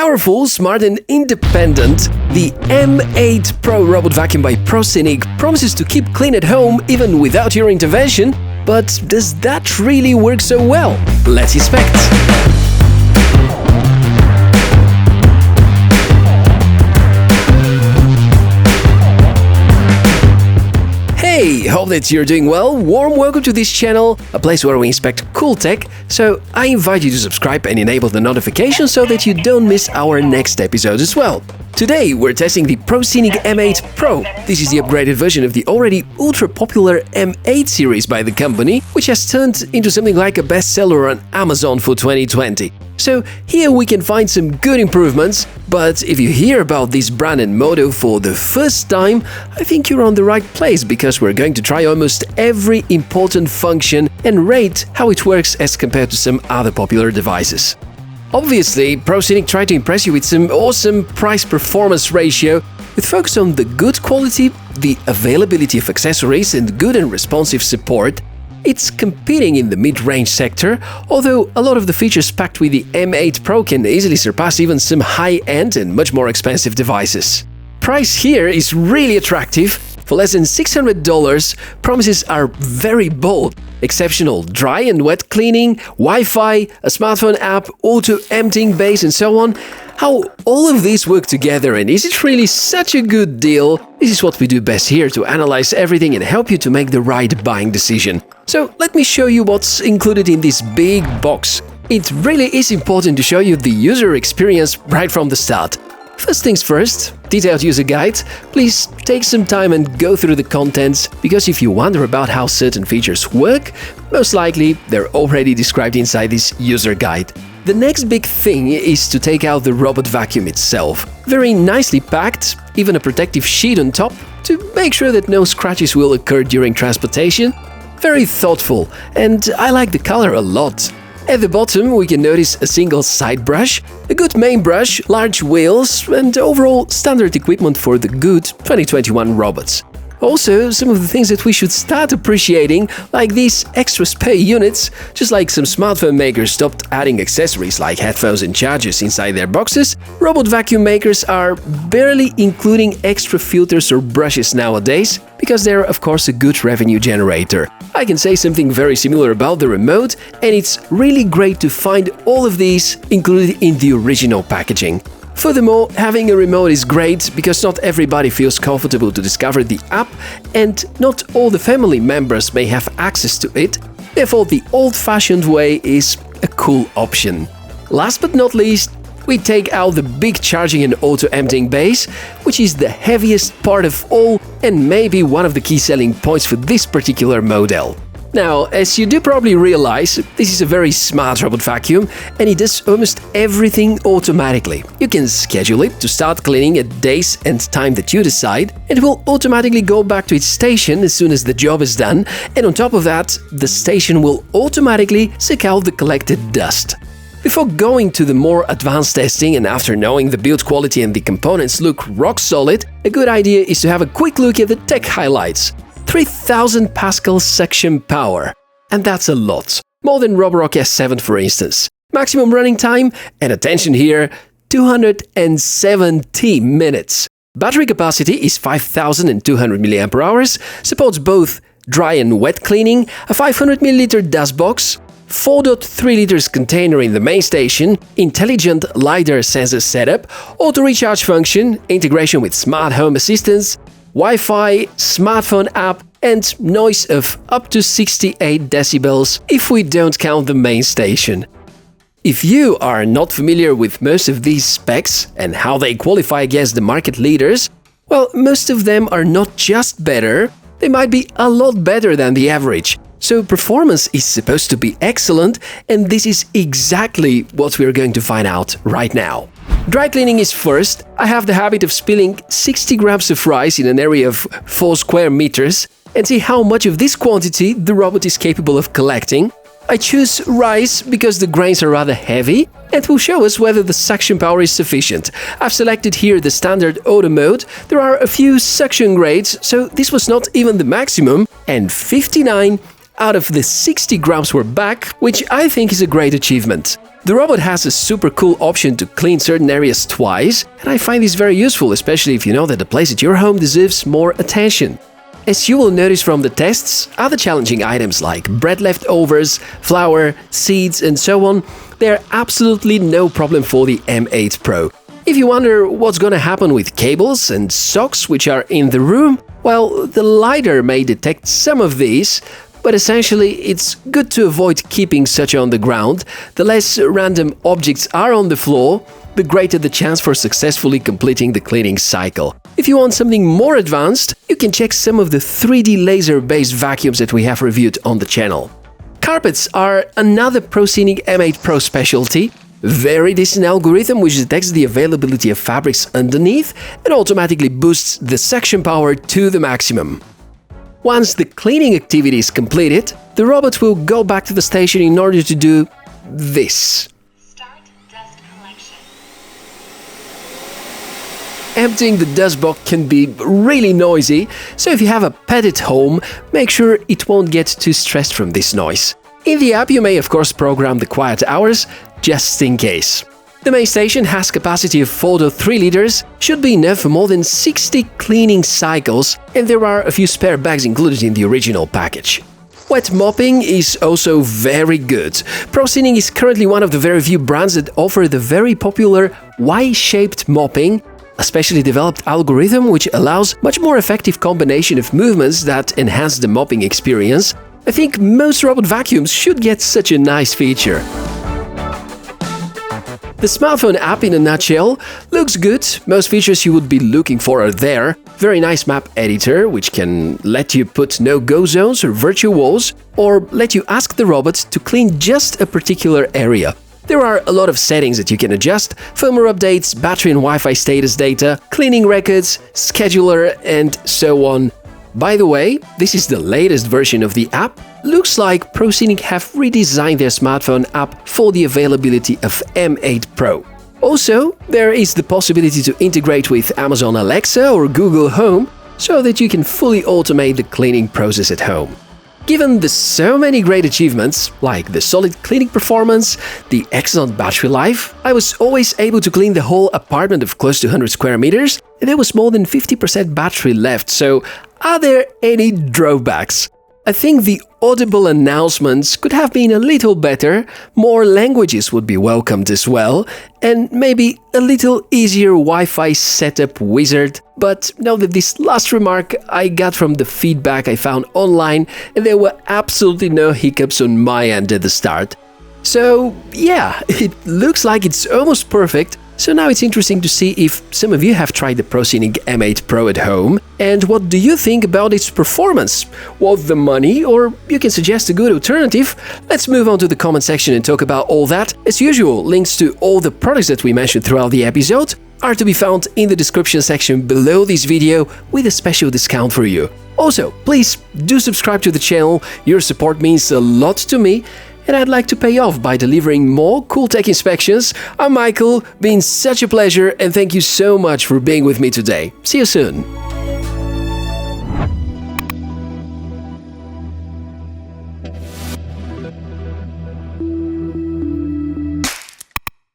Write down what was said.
Powerful, smart and independent, the M8 Pro robot vacuum by Proscenic promises to keep clean at home even without your intervention, but does that really work so well? Let's inspect. Hey, hope that you're doing well. Warm welcome to this channel, a place where we inspect cool tech, so I invite you to subscribe and enable the notifications so that you don't miss our next episode as well. Today we're testing the Proscenic M8 Pro. This is the upgraded version of the already ultra-popular M8 series by the company, which has turned into something like a bestseller on Amazon for 2020. So here we can find some good improvements, but if you hear about this brand and model for the first time, I think you're on the right place, because we're going to try almost every important function and rate how it works as compared to some other popular devices. Obviously, Proscenic tried to impress you with some awesome price-performance ratio, with focus on the good quality, the availability of accessories and good and responsive support. It's competing in the mid-range sector, although a lot of the features packed with the M8 Pro can easily surpass even some high-end and much more expensive devices. Price here is really attractive. For less than $600, promises are very bold. Exceptional dry and wet cleaning, Wi-Fi, a smartphone app, auto-emptying base and so on. How all of these work together, and is it really such a good deal? This is what we do best here, to analyze everything and help you to make the right buying decision. So let me show you what's included in this big box. It really is important to show you the user experience right from the start. First things first, detailed user guide. Please take some time and go through the contents, because if you wonder about how certain features work, most likely they're already described inside this user guide. The next big thing is to take out the robot vacuum itself. Very nicely packed, even a protective sheet on top to make sure that no scratches will occur during transportation. Very thoughtful, and I like the color a lot. At the bottom we can notice a single side brush, a good main brush, large wheels and overall standard equipment for the good 2021 robots. Also, some of the things that we should start appreciating, like these extra spare units. Just like some smartphone makers stopped adding accessories like headphones and chargers inside their boxes, robot vacuum makers are barely including extra filters or brushes nowadays, because they're of course a good revenue generator. I can say something very similar about the remote, and it's really great to find all of these included in the original packaging. Furthermore, having a remote is great, because not everybody feels comfortable to discover the app, and not all the family members may have access to it. Therefore, the old-fashioned way is a cool option. Last but not least, we take out the big charging and auto-emptying base, which is the heaviest part of all and maybe one of the key selling points for this particular model. Now, as you do probably realize, this is a very smart robot vacuum, and it does almost everything automatically. You can schedule it to start cleaning at days and time that you decide, and it will automatically go back to its station as soon as the job is done, and on top of that, the station will automatically suck out the collected dust. Before going to the more advanced testing, and after knowing the build quality and the components look rock solid, a good idea is to have a quick look at the tech highlights. 3000 Pascal suction power, and that's a lot, more than Roborock S7 for instance. Maximum running time, and attention here, 270 minutes. Battery capacity is 5200 mAh, supports both dry and wet cleaning, a 500 ml dust box, 4.3 liters container in the main station, intelligent LiDAR sensor setup, auto recharge function, integration with smart home assistants, Wi-Fi, smartphone app, and noise of up to 68 decibels if we don't count the main station. If you are not familiar with most of these specs and how they qualify against the market leaders, well, most of them are not just better, they might be a lot better than the average. So performance is supposed to be excellent, and this is exactly what we're going to find out right now. Dry cleaning is first. I have the habit of spilling 60 grams of rice in an area of 4 square meters and see how much of this quantity the robot is capable of collecting. I choose rice because the grains are rather heavy and will show us whether the suction power is sufficient. I've selected here the standard auto mode. There are a few suction grades, so this was not even the maximum, and 59 out of the 60 grams were back, which I think is a great achievement. The robot has a super cool option to clean certain areas twice, and I find this very useful, especially if you know that the place at your home deserves more attention. As you will notice from the tests, other challenging items like bread leftovers, flour, seeds and so on, they're absolutely no problem for the M8 Pro. If you wonder what's gonna happen with cables and socks which are in the room, well, the LiDAR may detect some of these, but essentially it's good to avoid keeping such on the ground. The less random objects are on the floor, the greater the chance for successfully completing the cleaning cycle. If you want something more advanced, you can check some of the 3D laser-based vacuums that we have reviewed on the channel. Carpets are another Proscenic M8 Pro specialty. Very decent algorithm which detects the availability of fabrics underneath and automatically boosts the suction power to the maximum. Once the cleaning activity is completed, the robot will go back to the station in order to do this. Start dust collection. Emptying the dust box can be really noisy, so if you have a pet at home, make sure it won't get too stressed from this noise. In the app, you may of course program the quiet hours, just in case. The main station has capacity of 4 to 3 liters, should be enough for more than 60 cleaning cycles, and there are a few spare bags included in the original package. Wet mopping is also very good. Proscenic is currently one of the very few brands that offer the very popular Y-shaped mopping, a specially developed algorithm which allows much more effective combination of movements that enhance the mopping experience. I think most robot vacuums should get such a nice feature. The smartphone app in a nutshell looks good, most features you would be looking for are there. Very nice map editor, which can let you put no-go zones or virtual walls, or let you ask the robot to clean just a particular area. There are a lot of settings that you can adjust: firmware updates, battery and Wi-Fi status data, cleaning records, scheduler and so on. By the way, this is the latest version of the app. Looks like Proscenic have redesigned their smartphone app for the availability of M8 Pro. Also, there is the possibility to integrate with Amazon Alexa or Google Home, so that you can fully automate the cleaning process at home. Given the so many great achievements, like the solid cleaning performance, the excellent battery life, I was always able to clean the whole apartment of close to 100 square meters, and there was more than 50% battery left, so are there any drawbacks? I think the audible announcements could have been a little better, more languages would be welcomed as well, and maybe a little easier Wi-Fi setup wizard. But note that this last remark I got from the feedback I found online, and there were absolutely no hiccups on my end at the start. So yeah, it looks like it's almost perfect. So now it's interesting to see if some of you have tried the Proscenic M8 Pro at home, and what do you think about its performance? Worth the money, or you can suggest a good alternative? Let's move on to the comment section and talk about all that. As usual, links to all the products that we mentioned throughout the episode are to be found in the description section below this video with a special discount for you. Also, please do subscribe to the channel, your support means a lot to me, and I'd like to pay off by delivering more cool tech inspections. I'm Michael, been such a pleasure, and thank you so much for being with me today. See you soon!